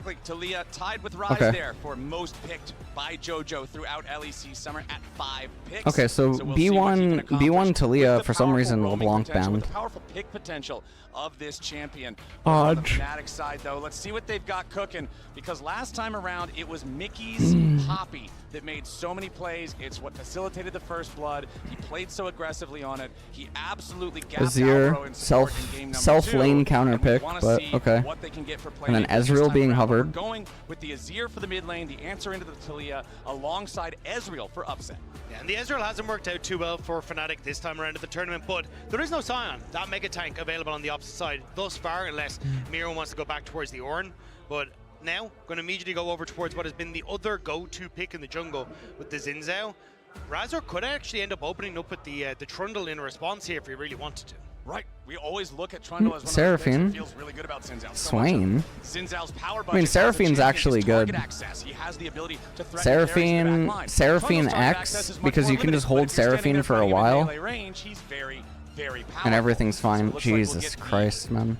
Exactly. Talia tied with Rise there for most picked by JoJo throughout LEC Summer at 5 picks. Okay, so, we'll B1 Talia for some reason LeBlanc banned. The powerful pick potential of this champion. On the Fnatic side, though, let's see what they've got cooking, because last time around it was Mickey's Poppy that made so many plays. It's what facilitated the first blood. He played so aggressively on it. He absolutely gapped Alvaro in support in game number 2. Self lane counter pick, but okay. What they can get for and then Ezreal being hovered. We're going with the Azir for the mid lane, the answer into the Talia, alongside Ezreal for upset. Yeah, and the Ezreal hasn't worked out too well for Fnatic this time around at the tournament, but there is no Sion, that mega tank available on the opposite side thus far, unless Miro wants to go back towards the Ornn. But now, going to immediately go over towards what has been the other go-to pick in the jungle with the Xin Zhao. Razor could actually end up opening up with the Trundle in response here if he really wanted to. Right, we always look at Trundle as one Seraphine. of the feels really good about Xin Zhao. Swain. Xin Zhao's power I mean, Seraphine's actually good. He has the ability to Seraphine X, because you can just hold Seraphine for a while, range, he's very and everything's fine. So Jesus Christ, man.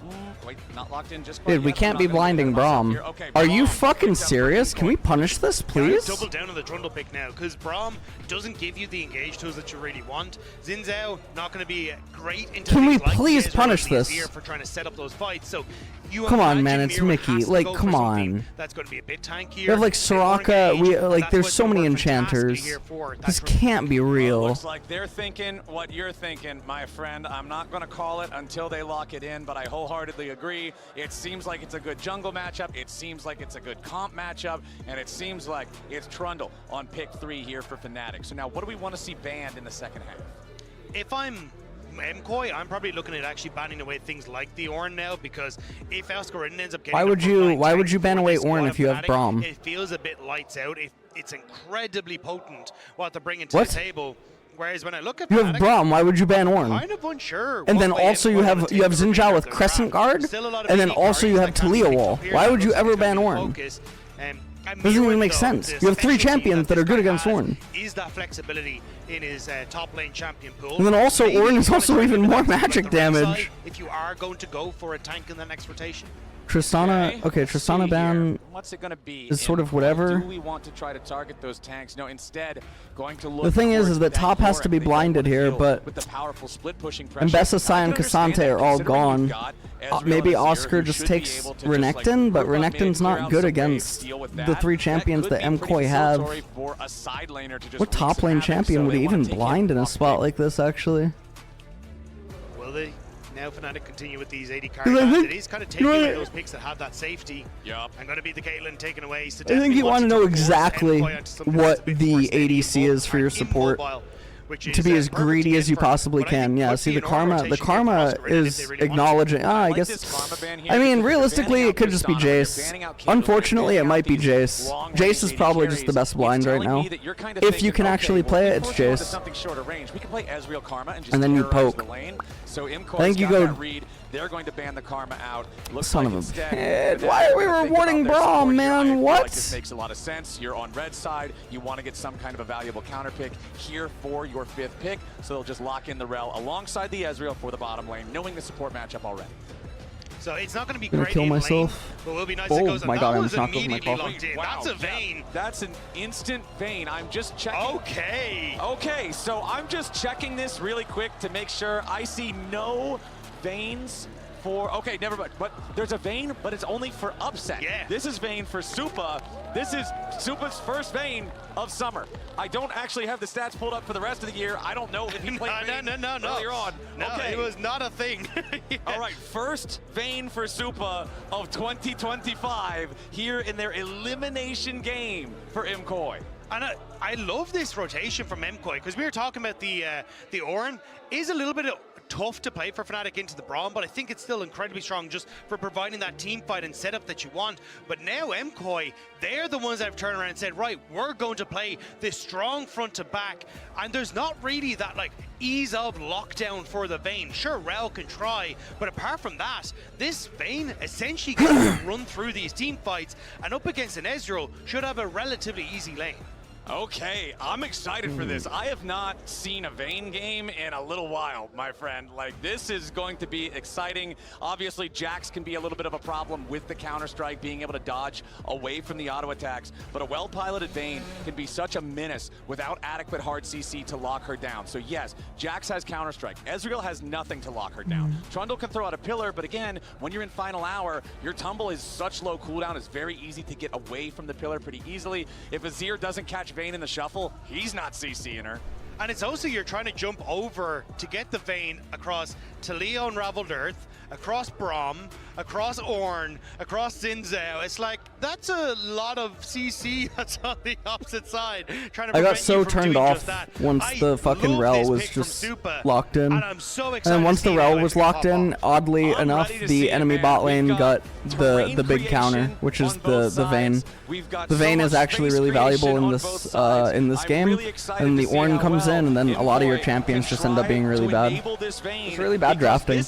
Wait, not locked in just Dude, we can't be blinding Braum. Are you fucking serious? Can we punish this, please? Double down on the Trundle pick now, because Braum doesn't give you the engage tools that you really want. Xin Zhao not going to be great into Can we like please punish this? For trying to set up those fights. So you come on, man, it's Miro Mickey. Like, come on. That's going to be a bit tankier. We have like Soraka. We like, there's so many enchanters. This can't be real. Looks like they're thinking what you're thinking, my friend. I'm not going to call it until they lock it in, but I wholeheartedly agree. It seems like it's a good jungle matchup. It seems like it's a good comp matchup, and it seems like it's Trundle on pick 3 here for Fnatic. So now, what do we want to see banned in the second half? If I'm MKOI, I'm probably looking at actually banning away things like the Ornn now, because if Ascarin ends up getting why would you ban away Ornn if you have Braum? It feels a bit lights out. It's incredibly potent what they're bringing to the table. Whereas when I look at you have Braum, why would you ban Ornn? Kind of unsure. And then also you have Xin Zhao with Crescent Guard, and then also you have Talia Wall. Why would you ever ban Ornn? Doesn't even make sense. You have 3 champions that are good against Ornn. Is that flexibility in his top lane champion pool? And then also Ornn is also even more magic damage. If you are going to go for a tank in the next rotation. Tristana, okay, Tristana ban What's it going to be? is sort of whatever. Do we want to try to target those tanks? No, instead, going to look. The thing is that top has to be blinded here, but with the powerful split pushing pressure, and Bessa, Sai, and Cassante are all gone. Maybe Oscar just takes Renekton, but Renekton's not good against the 3 champions that MKOI have. What top lane champion would even blind in a spot like this, actually? Will they? Now Fnatic continue with these 80 cards. It is kind of taking away those picks that have that safety. Yep. I'm going to be the Caitlyn taken away. So I think you want to know exactly what the ADC is for your support. To be as greedy as you possibly can. Yeah, see the karma is acknowledging, I guess, I mean, realistically it could just be Jace. Unfortunately it might be Jace. Jace is probably just the best blind right now. If you can actually play it, it's Jace. And then you poke. I think you go, they're going to ban the Karma out. Son of a bitch. Why are we rewarding Braum, man? What? This makes a lot of sense. You're on red side. You want to get some kind of a valuable counter pick here for your 5th pick. So they'll just lock in the rell alongside the Ezreal for the bottom lane, knowing the support matchup already. So it's not going to be gonna great kill in myself. Lane, but will be nice oh goes my god, I just knocked over my coffee. coffee. That's a Vayne. That's an instant Vayne. I'm just checking. Okay, so I'm just checking this really quick to make sure I see no Vaynes for, okay, never mind, but there's a Vayne, but it's only for upset. Yeah. This is Vayne for Supa. This is Supa's first Vayne of summer. I don't actually have the stats pulled up for the rest of the year. I don't know if he played Vayne earlier on. No, okay. It was not a thing. Yeah. All right, first Vayne for Supa of 2025 here in their elimination game for MKOI. And I love this rotation from MKOI, because we were talking about the Ornn is a little bit tough to play for Fnatic into the Braum, but I think it's still incredibly strong just for providing that team fight and setup that you want. But now MKOI, they're the ones that have turned around and said, right, we're going to play this strong front to back, and there's not really that like ease of lockdown for the Vayne. Sure, rell can try, but apart from that, this Vayne essentially gets to run through these team fights, and up against an Ezreal should have a relatively easy lane. Okay, I'm excited for this. I have not seen a Vayne game in a little while, my friend. Like, this is going to be exciting. Obviously, Jax can be a little bit of a problem with the Counter-Strike, being able to dodge away from the auto attacks, but a well-piloted Vayne can be such a menace without adequate hard CC to lock her down. So yes, Jax has Counter-Strike. Ezreal has nothing to lock her down. Trundle can throw out a pillar, but again, when you're in final hour, your tumble is such low cooldown, it's very easy to get away from the pillar pretty easily. If Azir doesn't catch Vayne in the shuffle, he's not CCing her. And it's also you're trying to jump over to get the Vayne across Taliyah Unraveled Earth, across Braum, across Ornn, across Zinzao. It's like, that's a lot of CC that's on the opposite side. Trying to I got so turned off once the fucking rell was just locked in. And I'm so excited. And then once the rell was locked in, oddly enough, the enemy bot lane got the big counter, which is the Vayne. The Vayne is actually really valuable in this game, and the Ornn comes in, and then a lot of your champions just end up being really bad. It's really bad drafting.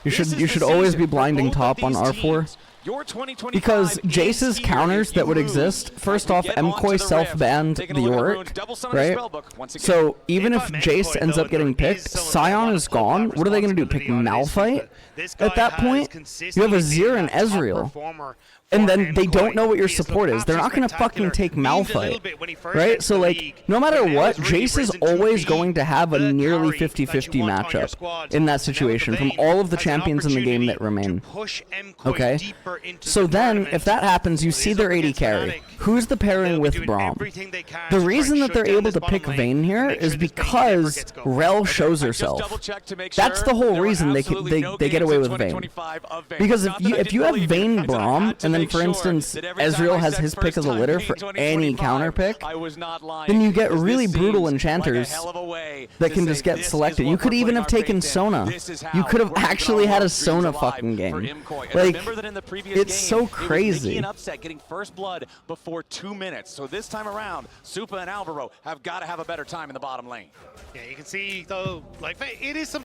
You should always be blinding top on R4. Because Jace's counters that would exist, first off, MKOI self-banned the Yorick, right? So even if Jace ends up getting picked, Sion is gone. What are they going to do, pick Malphite? At that point, you have Azir and Ezreal. And then they don't know what your support is. They're not going to fucking take Malphite, right? So, like, no matter what, Jace is always going to have a nearly 50-50 matchup in that situation from all of the champions in the game that remain. Okay? So then, if that happens, you see their AD carry. Who's the pairing with Braum? The reason that they're able to pick Vayne here is because rell shows herself. That's the whole reason they get away with Vayne. Because if you have Vayne Braum, and then, for instance, Ezreal has his pick of the litter for any counter pick, then you get really brutal enchanters that can just get selected. You could even have taken Sona. You could have actually had a Sona fucking game. Like, it's so crazy. An upset getting first blood before 2 minutes. So this time around, Supa and Alvaro have got to have a better time in the bottom lane. Yeah, you can see though, like, it is some